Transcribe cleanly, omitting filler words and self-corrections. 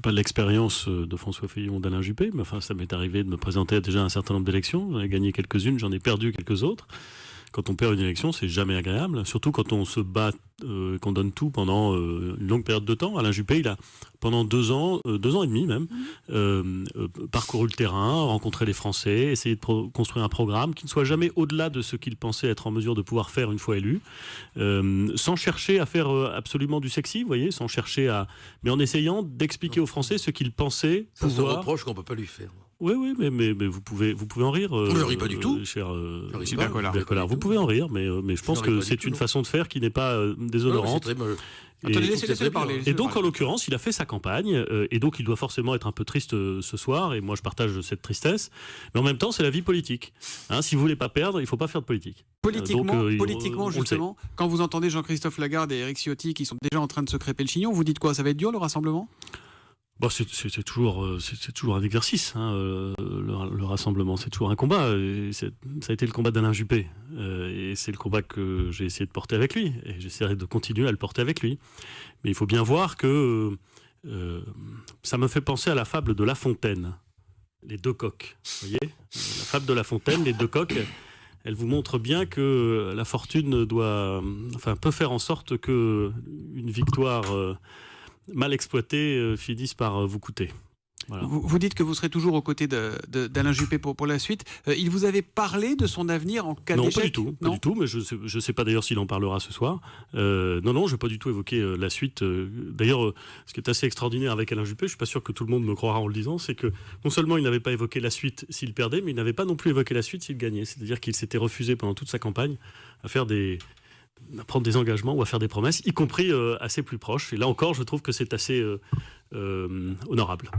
pas l'expérience de François Fillon ou d'Alain Juppé, mais enfin, ça m'est arrivé de me présenter à déjà un certain nombre d'élections. J'en ai gagné quelques-unes, j'en ai perdu quelques autres. Quand on perd une élection, c'est jamais agréable, surtout quand on se bat, qu'on donne tout pendant une longue période de temps. Alain Juppé, il a, pendant 2 ans et demi même, parcouru le terrain, rencontré les Français, essayé de construire un programme qui ne soit jamais au-delà de ce qu'il pensait être en mesure de pouvoir faire une fois élu, sans chercher à faire absolument du sexy, vous voyez, sans chercher à... mais en essayant d'expliquer aux Français ce qu'il pensait Ça, pouvoir... c'est un reproche qu'on ne peut pas lui faire. Oui, mais vous pouvez en rire. Je ne ris pas du tout. Cher Gilbert Collard. Vous pouvez en rire, mais je pense que c'est une façon de faire qui n'est pas déshonorante. Attendez, laissez-le parler. Et donc, en l'occurrence, il a fait sa campagne, et donc il doit forcément être un peu triste ce soir, et moi je partage cette tristesse, mais en même temps, c'est la vie politique. Hein, si vous voulez pas perdre, il ne faut pas faire de politique. Politiquement, justement, quand vous entendez Jean-Christophe Lagarde et Éric Ciotti qui sont déjà en train de se crêper le chignon, vous dites quoi? Ça va être dur le rassemblement? Bon, c'est toujours un exercice, hein, le rassemblement, c'est toujours un combat. Et ça a été le combat d'Alain Juppé, et c'est le combat que j'ai essayé de porter avec lui, et j'essaierai de continuer à le porter avec lui. Mais il faut bien voir que ça me fait penser à la fable de La Fontaine, les deux coqs. Vous voyez, la fable de La Fontaine, les deux coqs. Elle vous montre bien que la fortune peut faire en sorte que une victoire mal exploité finissent par vous coûter. Voilà. Vous dites que vous serez toujours aux côtés d'Alain Juppé pour la suite. Il vous avait parlé de son avenir en cas d'échec? Non, pas du tout, mais je ne sais pas d'ailleurs s'il en parlera ce soir. Non, je n'ai pas du tout évoqué la suite. D'ailleurs, ce qui est assez extraordinaire avec Alain Juppé, je ne suis pas sûr que tout le monde me croira en le disant, c'est que non seulement il n'avait pas évoqué la suite s'il perdait, mais il n'avait pas non plus évoqué la suite s'il gagnait. C'est-à-dire qu'il s'était refusé pendant toute sa campagne à prendre des engagements ou à faire des promesses, y compris à ses plus proches. Et là encore, je trouve que c'est assez honorable.